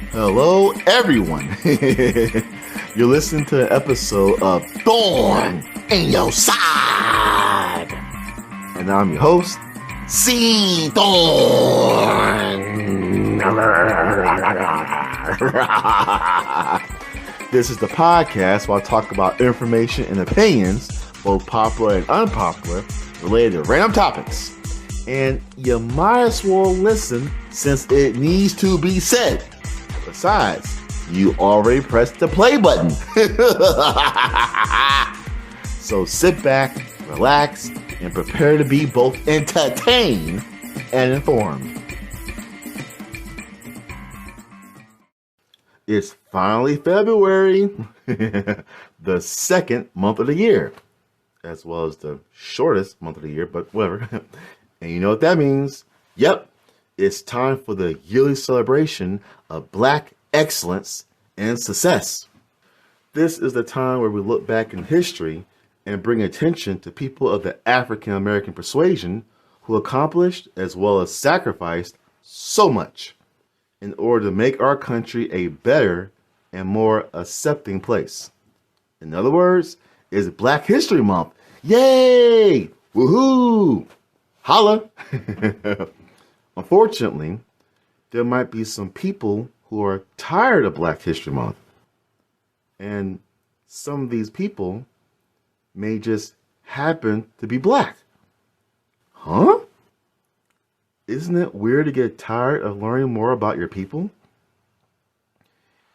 Hello, everyone. You're listening to an episode of Thorne in Your Side. And I'm your host, C. Thorne. This is the podcast where I talk about information and opinions, both popular and unpopular, related to random topics. And you might as well listen since it needs to be said. Besides, you already pressed the play button. So sit back, relax, and prepare to be both entertained and informed. It's finally February, the second month of the year, as well as the shortest month of the year, but whatever. And you know what that means? Yep. It's time for the yearly celebration of Black excellence and success. This is the time where we look back in history and bring attention to people of the African American persuasion who accomplished as well as sacrificed so much in order to make our country a better and more accepting place. In other words, it's Black History Month. Yay! Woohoo! Holla! Unfortunately, there might be some people who are tired of Black History Month. And some of these people may just happen to be Black. Huh? Isn't it weird to get tired of learning more about your people?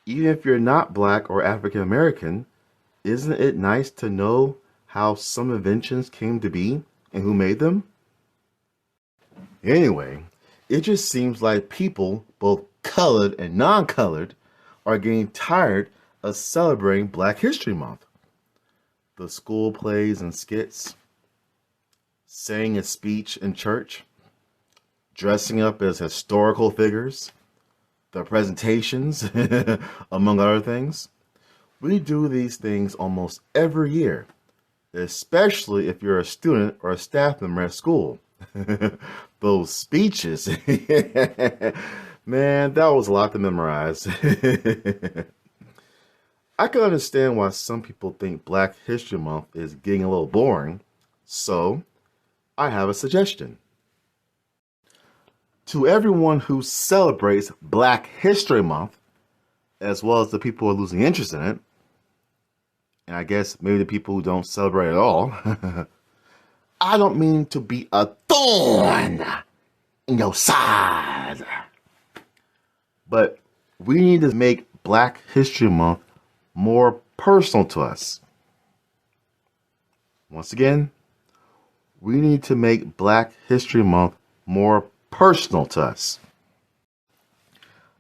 Even if you're not Black or African American, isn't it nice to know how some inventions came to be and who made them? Anyway, it just seems like people, both colored and non-colored, are getting tired of celebrating Black History Month. The school plays and skits, saying a speech in church, dressing up as historical figures, the presentations, among other things. We do these things almost every year, especially if you're a student or a staff member at school. Those speeches, man, that was a lot to memorize. I can understand why some people think Black History Month is getting a little boring, so I have a suggestion. To everyone who celebrates Black History Month, as well as the people who are losing interest in it, and I guess maybe the people who don't celebrate at all, I don't mean to be a thorn in your side. But we need to make Black History Month more personal to us. Once again, we need to make Black History Month more personal to us.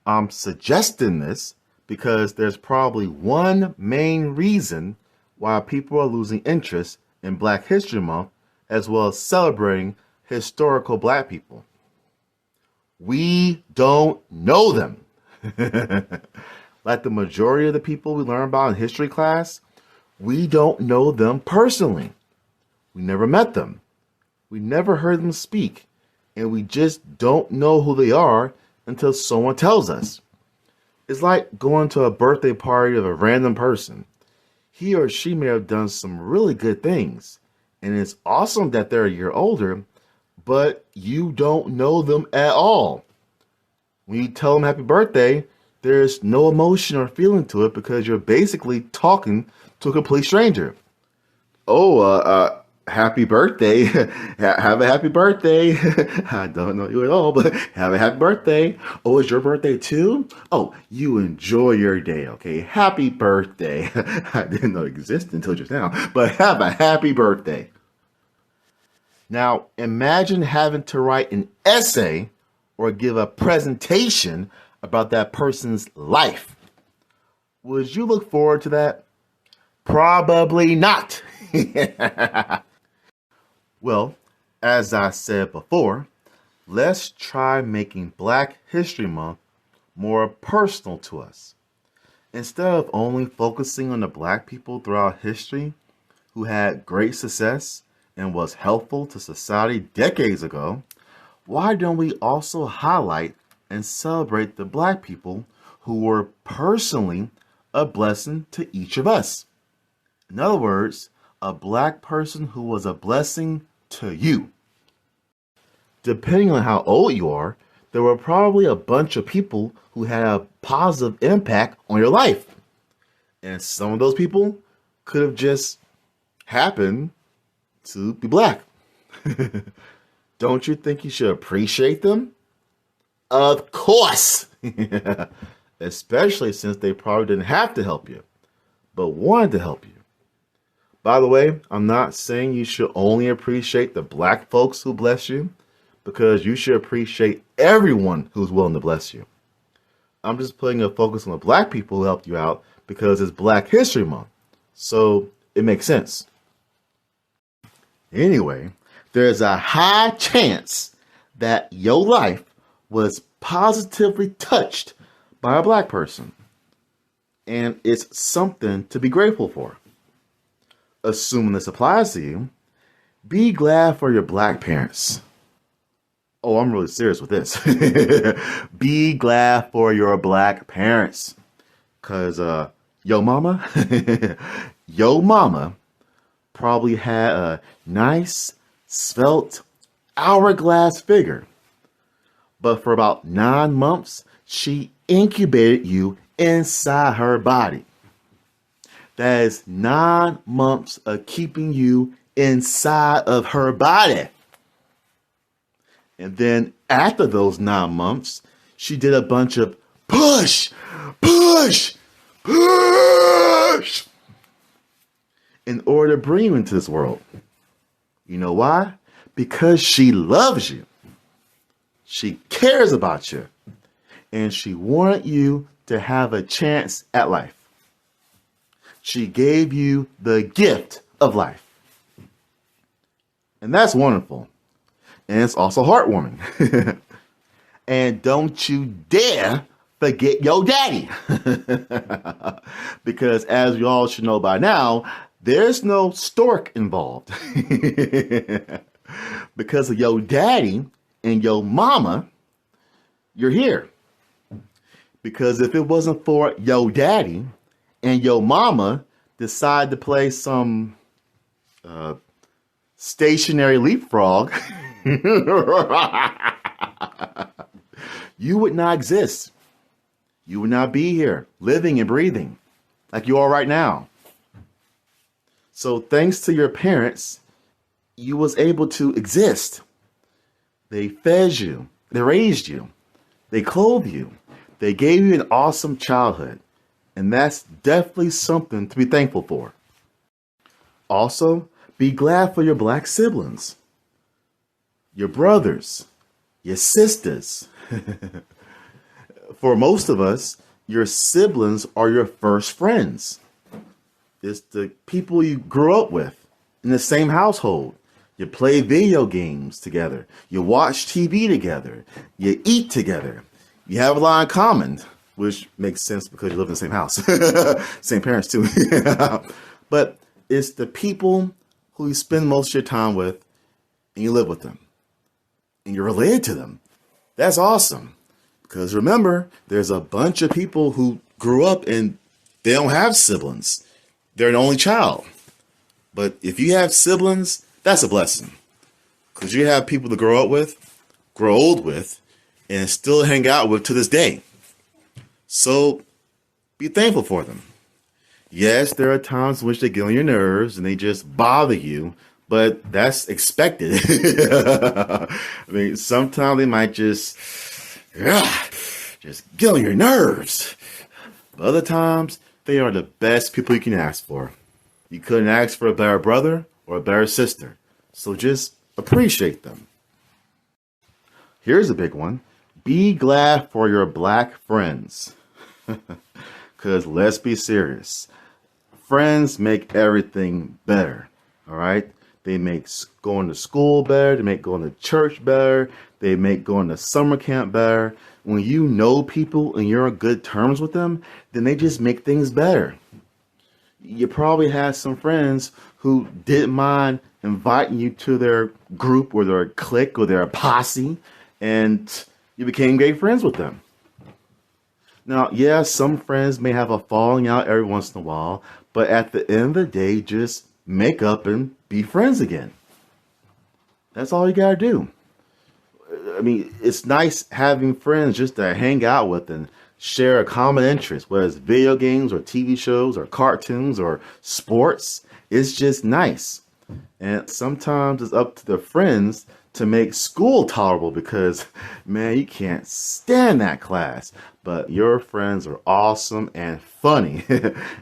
I'm suggesting this because there's probably one main reason why people are losing interest in Black History Month as well as celebrating historical Black people. We don't know them. Like the majority of the people we learn about in history class, we don't know them personally. We never met them. We never heard them speak. And we just don't know who they are until someone tells us. It's like going to a birthday party of a random person. He or she may have done some really good things. And it's awesome that they're a year older, but you don't know them at all. When you tell them happy birthday, there's no emotion or feeling to it because you're basically talking to a complete stranger. Happy birthday. Have a happy birthday. I don't know you at all, but have a happy birthday. Oh, it's your birthday too? Oh, you enjoy your day, okay? Happy birthday. I didn't know it existed until just now, but have a happy birthday. Now, imagine having to write an essay or give a presentation about that person's life. Would you look forward to that? Probably not. Well, as I said before, let's try making Black History Month more personal to us. Instead of only focusing on the Black people throughout history who had great success and was helpful to society decades ago, why don't we also highlight and celebrate the Black people who were personally a blessing to each of us. In other words, a black person who was a blessing to you. Depending on how old you are, there were probably a bunch of people who had a positive impact on your life. And some of those people could have just happened to be black. Don't you think you should appreciate them? Of course! Especially since they probably didn't have to help you, but wanted to help you. By the way, I'm not saying you should only appreciate the black folks who bless you, because you should appreciate everyone who's willing to bless you. I'm just putting a focus on the black people who helped you out because it's Black History Month. So it makes sense. Anyway, there's a high chance that your life was positively touched by a black person. And it's something to be grateful for. Assuming this applies to you, be glad for your black parents. Oh, I'm really serious with this. Be glad for your black parents. Because yo mama probably had a nice, svelte, hourglass figure. But for about 9 months, she incubated you inside her body. That is 9 months of keeping you inside of her body. And then after those 9 months, she did a bunch of push in order to bring you into this world. You know why? Because she loves you. She cares about you. And she wanted you to have a chance at life. She gave you the gift of life. And that's wonderful. And it's also heartwarming. And don't you dare forget your daddy. Because as you all should know by now, there's no stork involved. Because of your daddy and your mama, you're here. Because if it wasn't for your daddy and your mama decide to play some stationary leapfrog, you would not exist. You would not be here, living and breathing like you are right now. So thanks to your parents, you was able to exist. They fed you, they raised you, they clothed you, they gave you an awesome childhood. And that's definitely something to be thankful for. Also, be glad for your black siblings, your brothers, your sisters. For most of us, your siblings are your first friends. It's the people you grew up with in the same household. You play video games together. You watch TV together. You eat together. You have a lot in common, which makes sense because you live in the same house. Same parents too. But it's the people who you spend most of your time with and you live with them. And you're related to them. That's awesome. Because remember, there's a bunch of people who grew up and they don't have siblings. They're an only child. But if you have siblings, that's a blessing. Because you have people to grow up with, grow old with, and still hang out with to this day. So be thankful for them. Yes, there are times in which they get on your nerves and they just bother you, but that's expected. I mean, sometimes they might just get on your nerves. But other times, they are the best people you can ask for. You couldn't ask for a better brother or a better sister. So just appreciate them. Here's a big one. Be glad for your black friends. Because let's be serious. Friends make everything better. All right? They make going to school better. They make going to church better. They make going to summer camp better. When you know people and you're on good terms with them, then they just make things better. You probably had some friends who didn't mind inviting you to their group or their clique or their posse, and you became great friends with them. Now, yeah, some friends may have a falling out every once in a while, but at the end of the day, just make up and be friends again. That's all you gotta do. I mean, it's nice having friends just to hang out with and share a common interest, whether it's video games or TV shows or cartoons or sports. It's just nice. And sometimes it's up to the friends to make school tolerable because, man, you can't stand that class. But your friends are awesome and funny.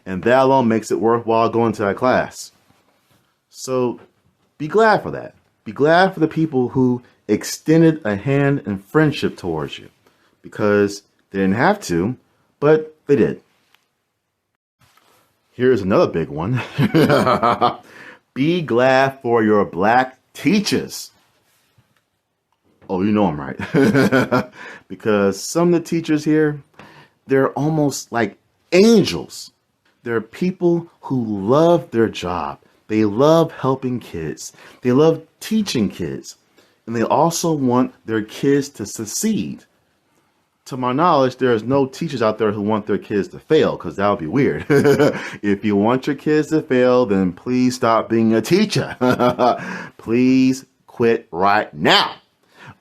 And that alone makes it worthwhile going to that class. So be glad for that. Be glad for the people who extended a hand in friendship towards you because they didn't have to, but they did. Here's another big one. Be glad for your black teachers. Oh, you know I'm right. Because some of the teachers here, they're almost like angels. They're people who love their job. They love helping kids. They love teaching kids. And they also want their kids to succeed. To my knowledge, there's no teachers out there who want their kids to fail, because that would be weird. If you want your kids to fail, then please stop being a teacher. Please quit right now.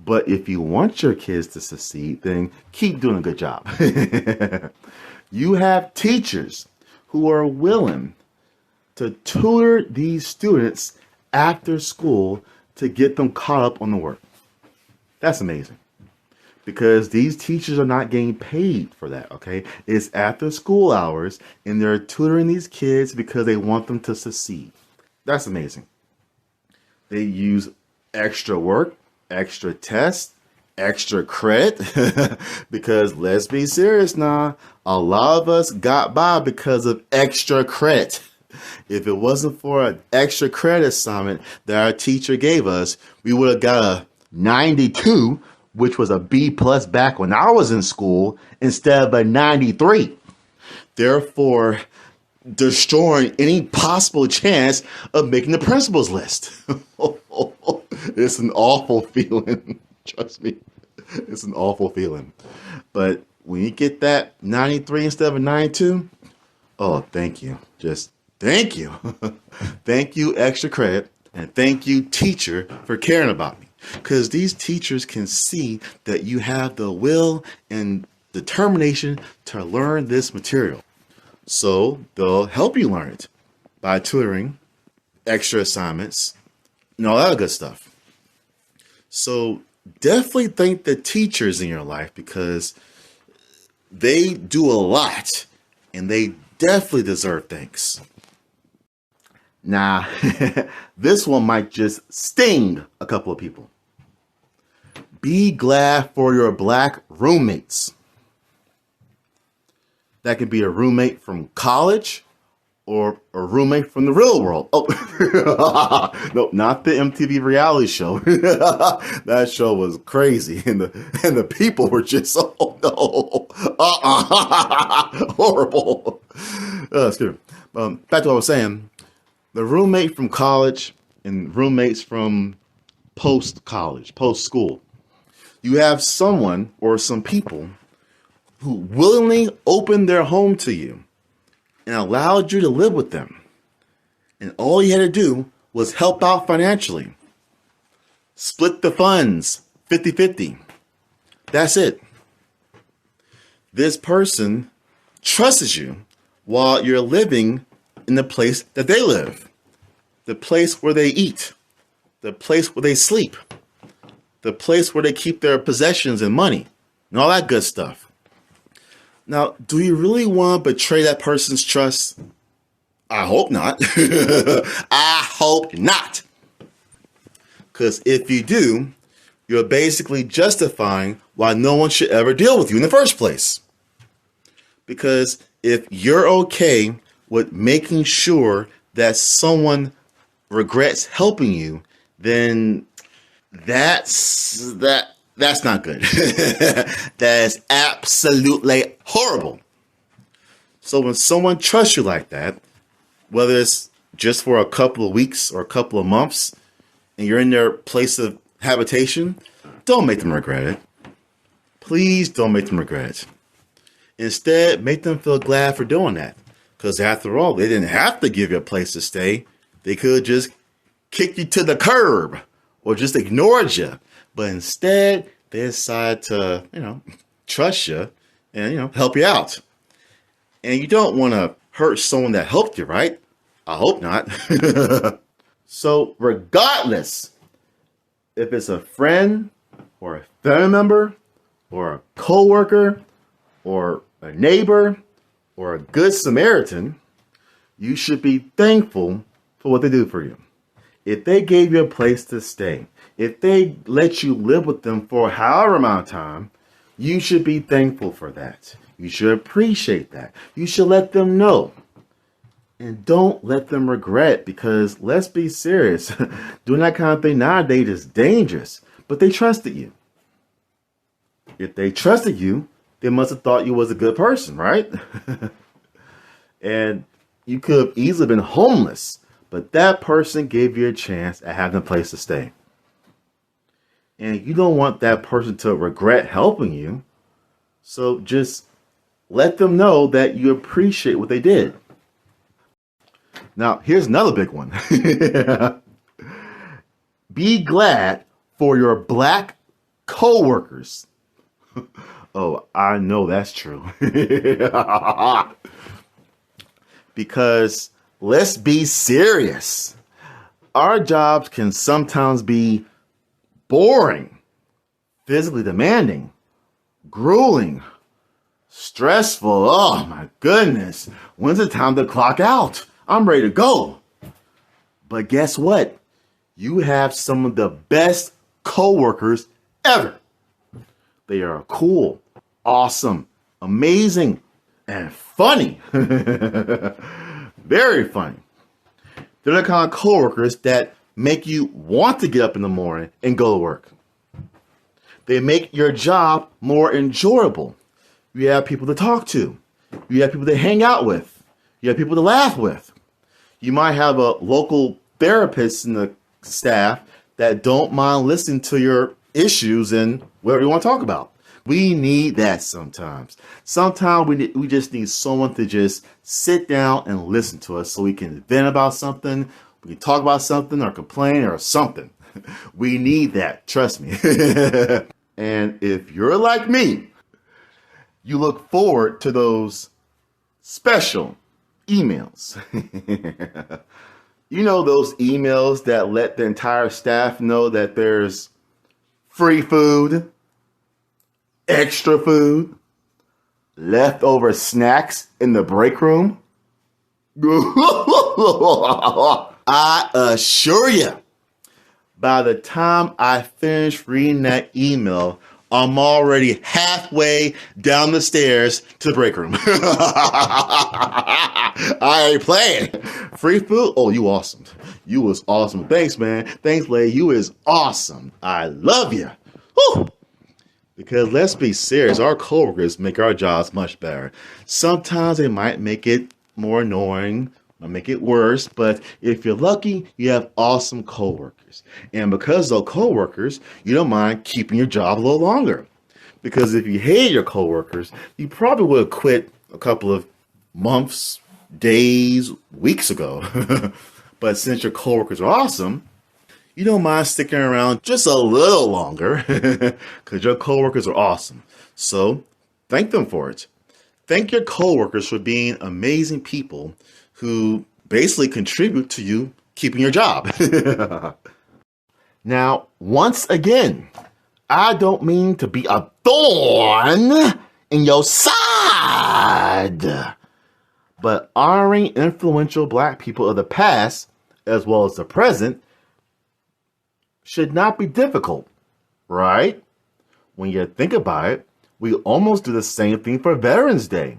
But if you want your kids to succeed, then keep doing a good job. You have teachers who are willing to tutor these students after school to get them caught up on the work. That's amazing. Because these teachers are not getting paid for that, okay? It's after school hours, and they're tutoring these kids because they want them to succeed. That's amazing. They use extra work, extra tests, extra credit, because let's be serious now, a lot of us got by because of extra credit. If it wasn't for an extra credit assignment that our teacher gave us, we would have got a 92, which was a B plus back when I was in school, instead of a 93. Therefore, destroying any possible chance of making the principal's list. It's an awful feeling. Trust me. It's an awful feeling. But when you get that 93 instead of a 92, oh, thank you. Just thank you. Thank you, extra credit. And thank you, teacher, for caring about me. Because these teachers can see that you have the will and determination to learn this material. So they'll help you learn it by tutoring, extra assignments, and all that good stuff. So definitely thank the teachers in your life because they do a lot and they definitely deserve thanks. Now, this one might just sting a couple of people. Be glad for your black roommates. That could be a roommate from college or a roommate from the real world. Oh, no, not the MTV reality show. That show was crazy, and the people were just horrible. Excuse me. Back to what I was saying. The roommate from college and roommates from post-college, post-school. You have someone or some people who willingly opened their home to you and allowed you to live with them. And all you had to do was help out financially. Split the funds 50-50. That's it. This person trusts you while you're living in the place that they live, the place where they eat, the place where they sleep, the place where they keep their possessions and money, and all that good stuff. Now, do you really want to betray that person's trust? I hope not. I hope not. Because if you do, you're basically justifying why no one should ever deal with you in the first place. Because if you're okay with making sure that someone regrets helping you, then that's not good. That is absolutely horrible. So when someone trusts you like that, whether it's just for a couple of weeks or a couple of months, and you're in their place of habitation, don't make them regret it. Please don't make them regret it. Instead, make them feel glad for doing that. Because after all, they didn't have to give you a place to stay. They could just kick you to the curb or just ignored you. But instead, they decided to, trust you and, help you out. And you don't want to hurt someone that helped you, right? I hope not. So regardless, if it's a friend or a family member or a coworker or a neighbor or a good Samaritan, you should be thankful for what they do for you. If they gave you a place to stay, if they let you live with them for however amount of time, you should be thankful for that. You should appreciate that. You should let them know. And don't let them regret, because let's be serious. Doing that kind of thing nowadays is dangerous. But they trusted you. If they trusted you, they must have thought you was a good person, right? And you could have easily been homeless, but that person gave you a chance at having a place to stay. And you don't want that person to regret helping you. So just let them know that you appreciate what they did. Now, here's another big one. Be glad for your black coworkers. Oh, I know that's true. Because let's be serious. Our jobs can sometimes be boring, physically demanding, grueling, stressful. Oh my goodness. When's the time to clock out? I'm ready to go. But guess what? You have some of the best coworkers ever. They are cool, awesome, amazing, and funny. Very funny. They're the kind of coworkers that make you want to get up in the morning and go to work. They make your job more enjoyable. You have people to talk to. You have people to hang out with. You have people to laugh with. You might have a local therapist in the staff that don't mind listening to your issues and whatever you want to talk about. We need that sometimes. Sometimes we just need someone to just sit down and listen to us so we can vent about something, we can talk about something or complain or something. We need that, trust me. And if you're like me, you look forward to those special emails. You know, those emails that let the entire staff know that there's free food, extra food, leftover snacks in the break room. I assure you, by the time I finish reading that email, I'm already halfway down the stairs to the break room. I ain't playing. Free food? Oh, you awesome. You was awesome. Thanks, man. Thanks, lady. You is awesome. I love you. Whew. Because let's be serious, our coworkers make our jobs much better. Sometimes they might make it more annoying, or make it worse, but if you're lucky, you have awesome coworkers. And because those coworkers, you don't mind keeping your job a little longer. Because if you hate your coworkers, you probably would have quit a couple of months, days, weeks ago. But since your coworkers are awesome, you don't mind sticking around just a little longer because your coworkers are awesome. So thank them for it. Thank your coworkers for being amazing people who basically contribute to you keeping your job. Now, once again, I don't mean to be a thorn in your side, but honoring influential Black people of the past as well as the present should not be difficult, right? When you think about it, we almost do the same thing for Veterans Day.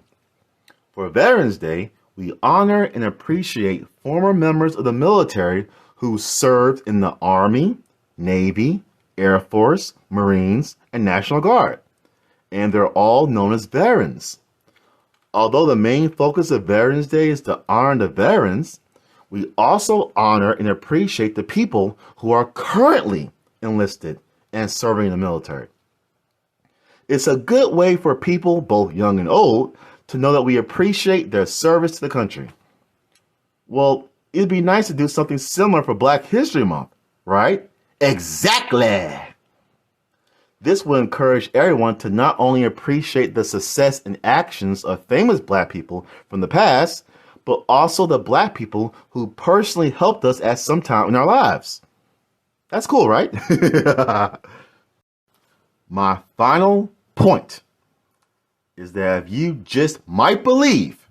For Veterans Day, we honor and appreciate former members of the military who served in the Army, Navy, Air Force, Marines, and National Guard. And they're all known as veterans. Although the main focus of Veterans Day is to honor the veterans, we also honor and appreciate the people who are currently enlisted and serving in the military. It's a good way for people, both young and old, to know that we appreciate their service to the country. Well, it'd be nice to do something similar for Black History Month, right? Exactly! This will encourage everyone to not only appreciate the success and actions of famous Black people from the past, but also the Black people who personally helped us at some time in our lives. That's cool, right? My final point is that if you just might believe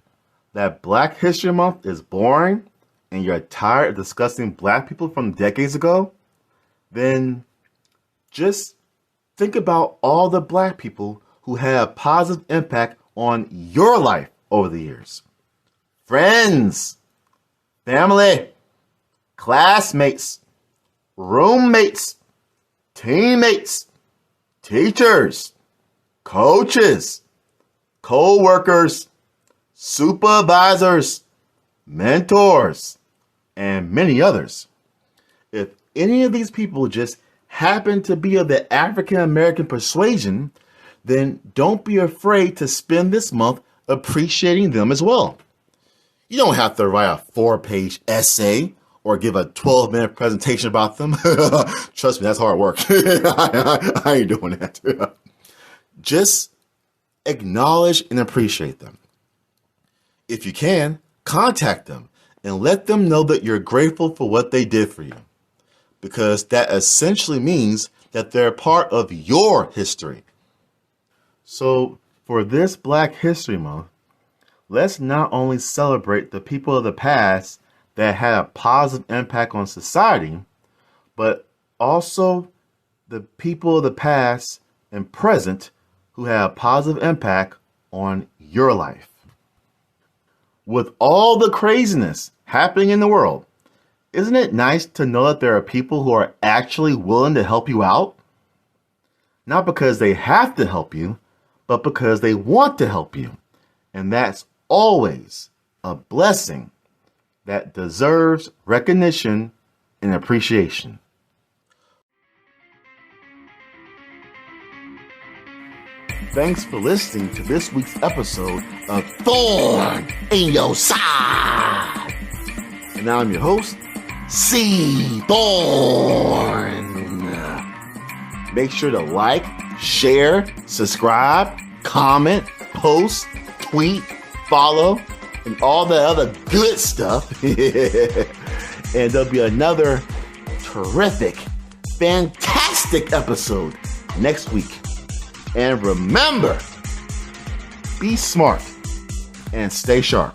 that Black History Month is boring and you're tired of discussing Black people from decades ago, then just think about all the Black people who had a positive impact on your life over the years. Friends, family, classmates, roommates, teammates, teachers, coaches, co-workers, supervisors, mentors, and many others. If any of these people just happen to be of the African American persuasion, then don't be afraid to spend this month appreciating them as well. You don't have to write a 4-page essay or give a 12-minute presentation about them. Trust me, that's hard work. I ain't doing that. Just acknowledge and appreciate them. If you can, contact them and let them know that you're grateful for what they did for you, because that essentially means that they're part of your history. So for this Black History Month, let's not only celebrate the people of the past that had a positive impact on society, but also the people of the past and present who had a positive impact on your life. With all the craziness happening in the world, isn't it nice to know that there are people who are actually willing to help you out? Not because they have to help you, but because they want to help you. And that's always a blessing that deserves recognition and appreciation. Thanks for listening to this week's episode of Thorne in Your Side. And now I'm your host, C. Thorne. Make sure to like, share, subscribe, comment, post, tweet, follow, and all the other good stuff. And there'll be another terrific, fantastic episode next week. And remember, be smart and stay sharp.